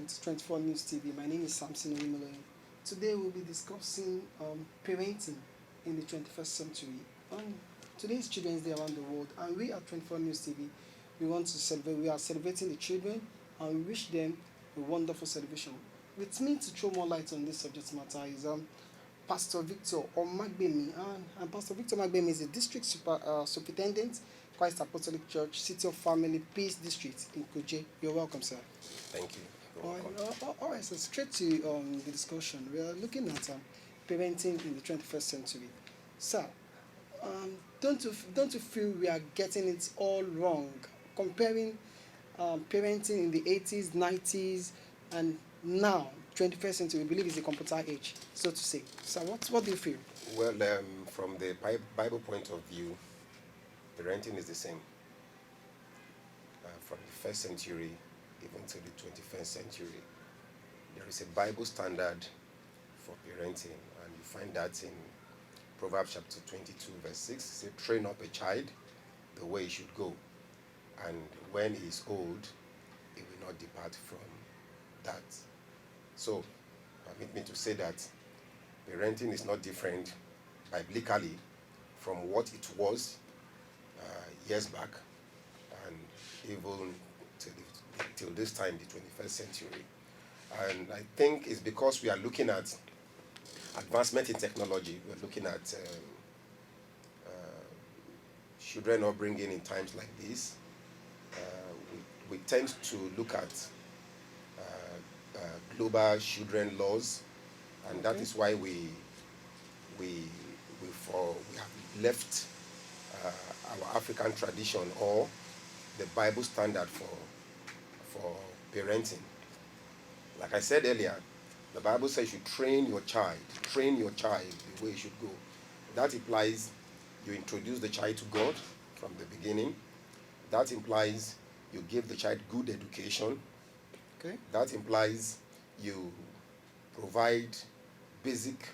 to 24 News TV. My name is Samson Orimoloye. Today we'll be discussing parenting in the 21st century. Today's Children's Day around the world, and we at 24 News TV, we are celebrating the children, and we wish them a wonderful celebration. With me to throw more light on this subject matter is Pastor Victor Omagbemi, and Pastor Victor Omagbemi is the District Superintendent, Christ Apostolic Church, City of Family, Peace District in Kuje. You're welcome, sir. Thank you. All right, so straight to the discussion. We are looking at parenting in the 21st century. Sir, don't you feel we are getting it all wrong, comparing parenting in the 80s, 90s, and now, 21st century, we believe is a computer age, so to say. So what do you feel? Well, from the Bible point of view, parenting is the same. From the first century even to the 21st century, there is a Bible standard for parenting, and you find that in Proverbs chapter 22, verse 6. It says, train up a child the way he should go, and when he is old, he will not depart from that. So, permit me to say that parenting is not different biblically from what it was years back, and even till this time, the 21st century. And I think it's because we are looking at advancement in technology. We're looking at children upbringing in times like this. We tend to look at global children laws, and that is why we have left our African tradition or the Bible standard for parenting. Like I said earlier, the Bible says you train your child the way you should go. That implies you introduce the child to God from the beginning. That implies you give the child good education. Okay. That implies you provide basic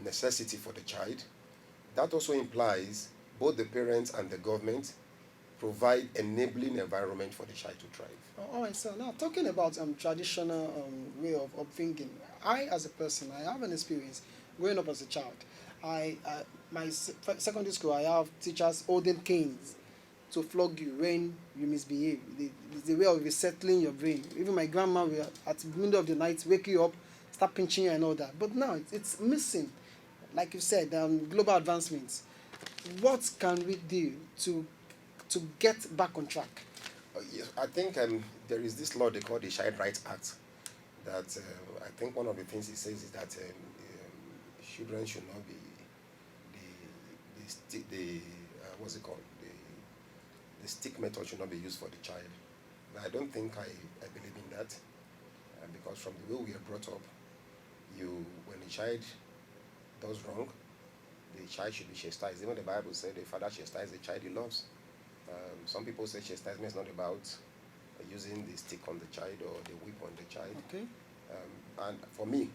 necessity for the child. That also implies both the parents and the government provide enabling environment for the child to thrive. All right, so now talking about traditional way of thinking, I as a person, I have an experience growing up as a child. My secondary school, I have teachers holding canes to flog you when you misbehave. It's the way of resettling your brain. Even my grandma will, at the middle of the night, wake you up, start pinching you and all that. But now it's missing. Like you said, global advancements. What can we do to get back on track? Yes, I think there is this law they call the Child Rights Act. That I think one of the things it says is that children should not be what's it called? The stick method should not be used for the child. But I don't think I believe in that, because from the way we are brought up, when a child does wrong, the child should be chastised. Even the Bible said the father chastises the child he loves. Some people say chastisement is not about using the stick on the child or the whip on the child. Okay. And for me,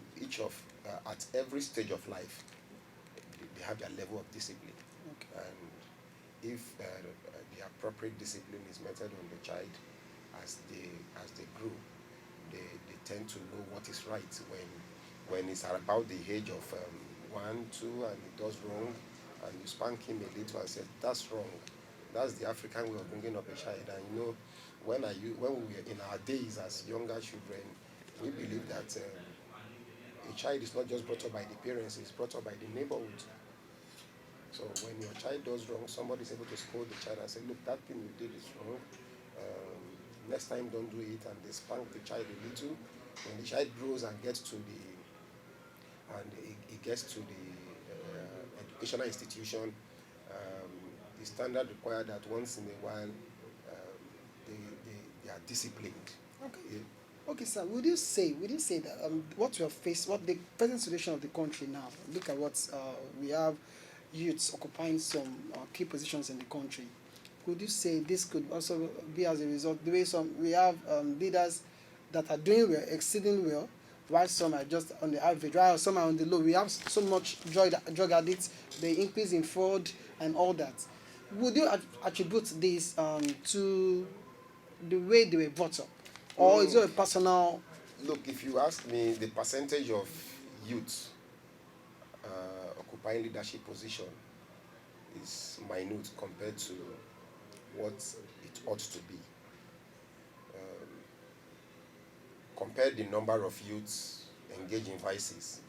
at every stage of life, they have their level of discipline. Okay. And if the appropriate discipline is meted on the child as they grow, they tend to know what is right. When it's about the age of 1, 2, and he does wrong, and you spank him a little and say, that's wrong. That's the African way of bringing up a child. And when we were in our days as younger children, we believe that a child is not just brought up by the parents, it's brought up by the neighborhood. So when your child does wrong, somebody is able to scold the child and say, look, that thing you did is wrong. Next time don't do it, and they spank the child a little. When the child grows and gets to the educational institution, the standard requires that once in a while they are disciplined. Okay. Yeah. Okay, sir. Would you say that what the present situation of the country now? Look at what we have: youths occupying some key positions in the country. Could you say this could also be as a result the way we have leaders that are doing well, exceeding well, while some are just on the average, while some are on the low? We have so much drug addicts, the increase in fraud and all that. Would you attribute this to the way they were brought up, or is it a personal Look, if you ask me, the percentage of youth occupying leadership position is minute compared to what it ought to be. Compare the number of youths engaged in vices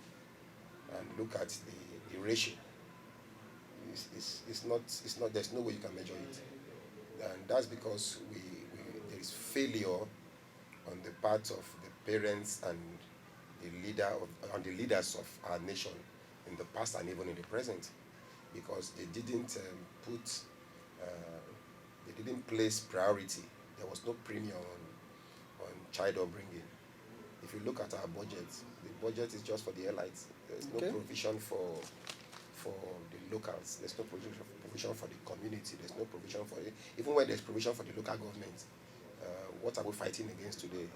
and look at the ratio. It's not, there's no way you can measure it. And that's because there is failure on the part of the parents and the leaders of our nation in the past and even in the present, because they didn't they didn't place priority. There was no premium on child upbringing. If you look at our budget, the budget is just for the elites. There's no provision for the locals. There's no provision for the community. There's no provision for it. Even when there's provision for the local government, what are we fighting against today?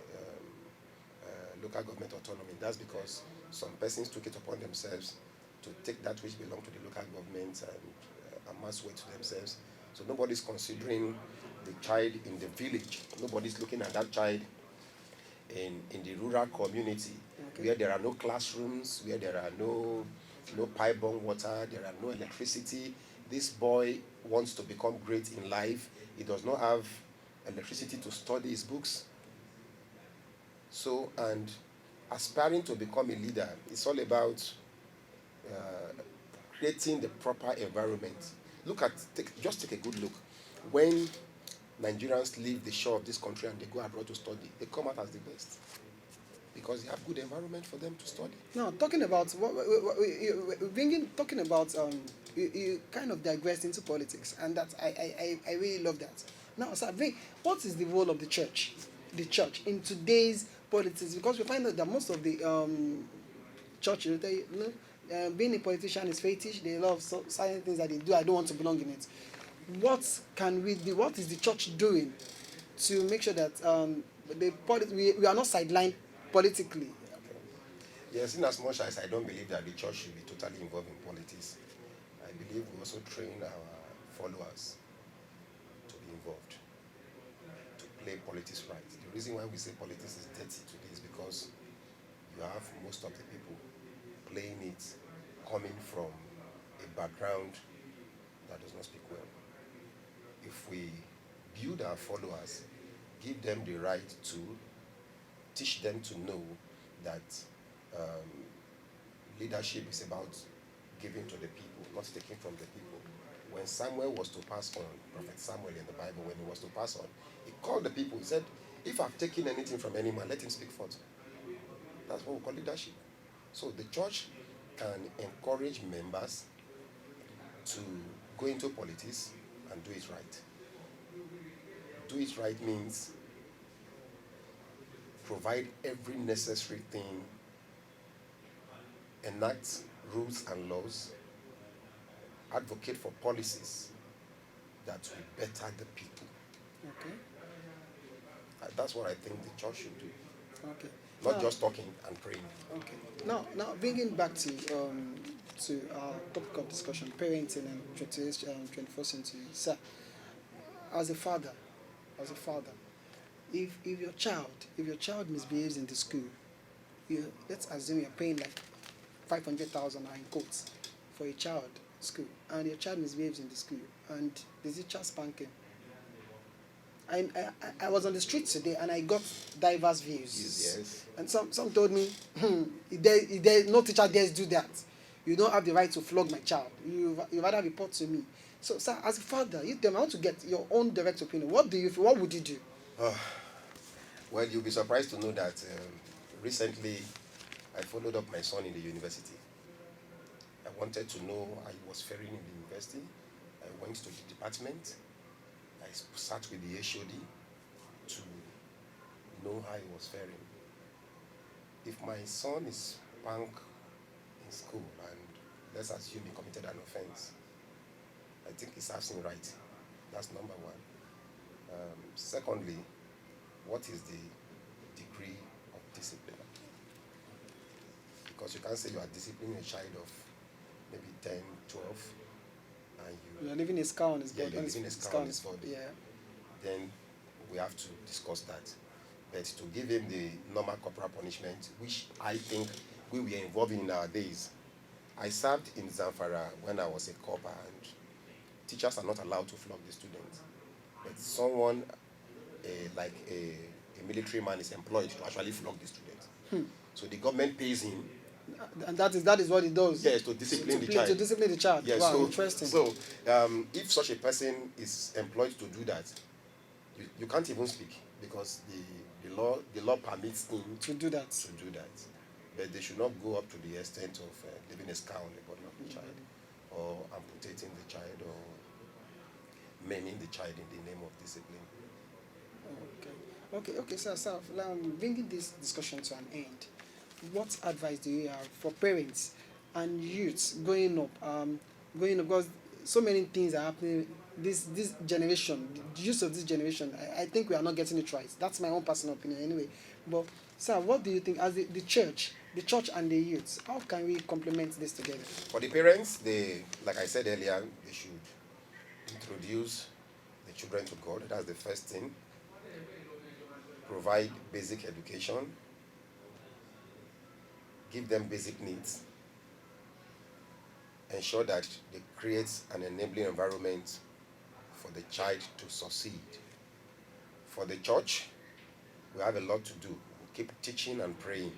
Local government autonomy. That's because some persons took it upon themselves to take that which belonged to the local government and amass wealth to themselves. So nobody's considering the child in the village. Nobody's looking at that child in the rural community, where there are no classrooms, where there are no pipe-borne water, there are no electricity. This boy wants to become great in life. He does not have electricity to study his books. So, and aspiring to become a leader, it's all about creating the proper environment. Just take a good look. When Nigerians leave the shore of this country and they go abroad to study, they come out as the best because they have good environment for them to study. Now, talking about you kind of digressed into politics, and that I really love that. Now, sir, what is the role of the church in today's politics? Because we find out that most of the churches, being a politician is fetish. They love certain things that they do. I don't want to belong in it. What can we do? What is the church doing to make sure that we are not sidelined politically? Yes, in as much as I don't believe that the church should be totally involved in politics, I believe we also train our followers to be involved, to play politics right. The reason why we say politics is dirty today is because you have most of the people playing it coming from a background that does not speak well. If we build our followers, give them the right to teach them to know that leadership is about giving to the people, not taking from the people. When Samuel was to pass on, Prophet Samuel in the Bible, when he was to pass on, he called the people. He said, if I've taken anything from any man, let him speak forth. That's what we call leadership. So the church can encourage members to go into politics and do it right. Do it right means provide every necessary thing, enact rules and laws, advocate for policies that will better the people. Okay. That's what I think the church should do. Okay. Not just talking and praying. Okay. Now bringing back to our topic of discussion, parenting and 21st century. Sir, as a father, if your child misbehaves in the school, let's assume you're paying like 500,000 in quotes for a child school, and your child misbehaves in the school, and the teacher spanking. I was on the street today and I got diverse views. Yes. And some told me, no teacher dares do that. You don't have the right to flog my child. You rather report to me. So, sir, as a father, you tell me, I want to get your own direct opinion. What would you do? Well, you'll be surprised to know that recently I followed up my son in the university. I wanted to know how he was faring in the university. I went to the department. I sat with the HOD to know how he was faring. If my son is spanked in school and let's assume he committed an offense, I think he serves him right. That's number one. Secondly, what is the degree of discipline? Because you can't say you are disciplining a child of maybe 10, 12, and you're leaving a scar on his body. You're leaving a scar on his body. Yeah. Then we have to discuss that. but to give him the normal corporal punishment, which I think we were involved in our days. I served in Zamfara when I was a corper, and teachers are not allowed to flog the students. But someone like a military man is employed to actually flog the students. So the government pays him. And that is what it does. Yes, to discipline the child. To discipline the child. Yes, wow, so, interesting. So if such a person is employed to do that, you can't even speak, because the law permits him to do that. But they should not go up to the extent of leaving a scar on the body of the child, or amputating the child, or maiming the child in the name of discipline. Okay, so bringing this discussion to an end, what advice do you have for parents and youths going up, because so many things are happening this generation, the use of this generation, I think we are not getting it right. That's my own personal opinion anyway. But sir, what do you think as the church and the youths, how can we complement this together? For the parents, like I said earlier, they should introduce the children to God. That's the first thing. Provide basic education. Give them basic needs. Ensure that they create an enabling environment for the child to succeed. For the church, we have a lot to do. We keep teaching and praying.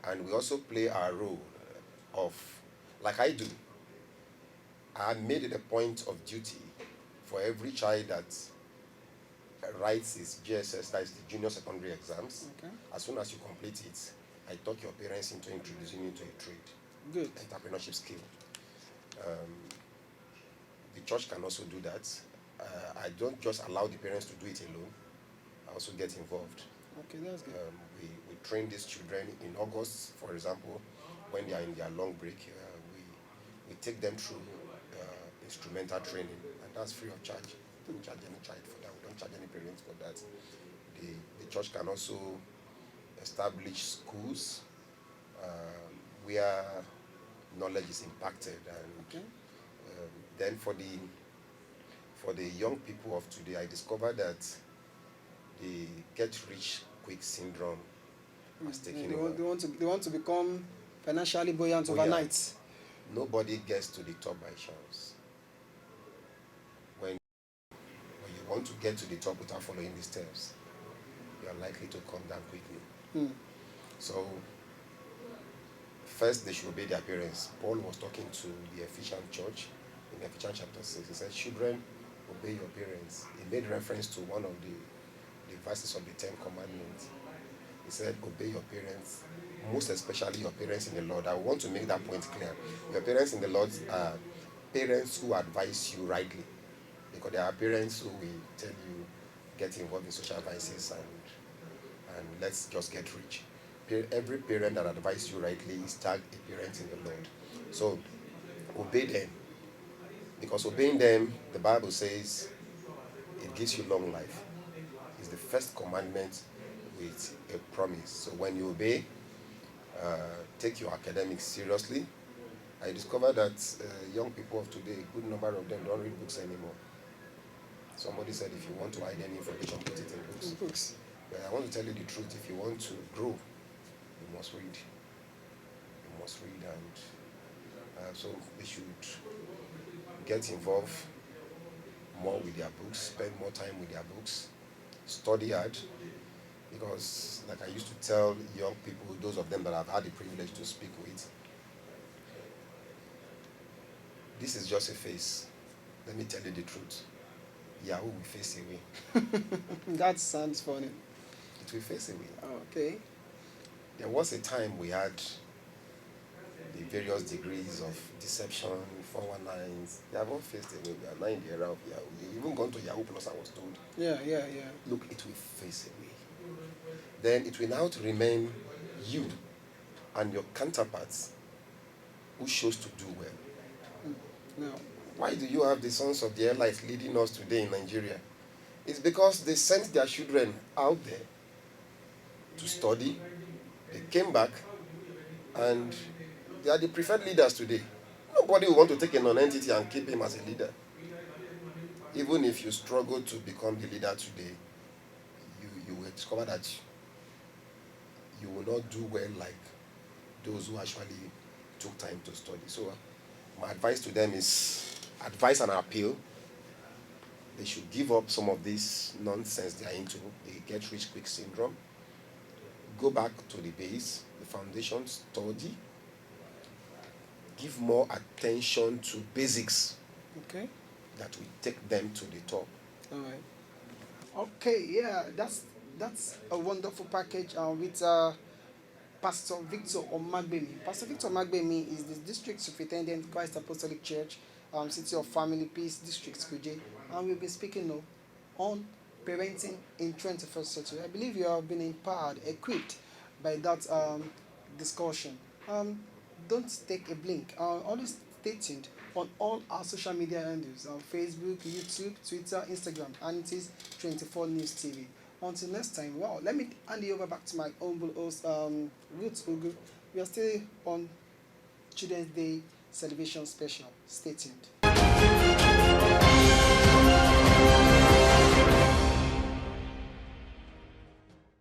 And we also play our role of, like I do, I made it a point of duty for every child that writes his GSS, that is the junior secondary exams. Okay. As soon as you complete it, I talk your parents into introducing you to a trade. Good. Entrepreneurship skill. The church can also do that. I don't just allow the parents to do it alone. I also get involved. Okay, that's good. We train these children in August, for example, when they are in their long break. We take them through instrumental training, and that's free of charge. We don't charge any child for that. We don't charge any parents for that. The church can also establish schools where knowledge is impacted, and then for the young people of today, I discovered that the get rich quick syndrome has taken over. They want to become financially buoyant overnight. Nobody gets to the top by chance. When you want to get to the top without following the steps, you are likely to come down quickly. So first, they should obey their parents. Paul was talking to the Ephesian church in Ephesians chapter 6. He said, children, obey your parents. He made reference to one of the verses of the 10 Commandments. He said, obey your parents, most especially your parents in the Lord. I want to make that point clear. Your parents in the Lord are parents who advise you rightly. Because there are parents who will tell you, get involved in social vices and let's just get rich. Every parent that advises you rightly is tagged a parent in the Lord. So obey them. Because obeying them, the Bible says, it gives you long life. It's the first commandment with a promise. So when you obey, take your academics seriously. I discovered that young people of today, a good number of them don't read books anymore. Somebody said if you want to hide any information, put it in books. But I want to tell you the truth. If you want to grow, you must read. You must read, and so they should get involved more with their books, spend more time with their books, study hard, because like I used to tell young people, those of them that I've had the privilege to speak with, this is just a phase. Let me tell you the truth. Yahoo will face away. That sounds funny. It will face away. Oh, okay. There was a time we had the various degrees of deception, 419s. They have all faced away. We are now in the era of Yahoo. They've even gone to Yahoo Plus, I was told. Yeah. Look, it will face away. Then it will now remain you and your counterparts who chose to do well. Now, why do you have the sons of the Elites leading us today in Nigeria? It's because they sent their children out there to study. They came back, and they are the preferred leaders today. Nobody will want to take a non-entity and keep him as a leader. Even if you struggle to become the leader today, you will discover that you will not do well like those who actually took time to study. So my advice to them is advice and appeal. They should give up some of this nonsense they are into, the get rich quick syndrome. Go back to the base, the foundation, study. Give more attention to basics. Okay. That will take them to the top. All right. Okay, yeah, that's a wonderful package with Pastor Victor Omagbemi. Pastor Victor Omagbemi is the District Superintendent, Christ Apostolic Church, City of Family Peace, District Kuje, and we'll be speaking now on parenting in 21st century. I believe you have been empowered, equipped by that discussion. Don't take a blink. Always stay tuned on all our social media handles on Facebook, YouTube, Twitter, Instagram, and it is 24 News TV. Until next time, wow, let me hand it over back to my humble host, Ruth Ugu. We are still on Children's Day celebration special. Stay tuned.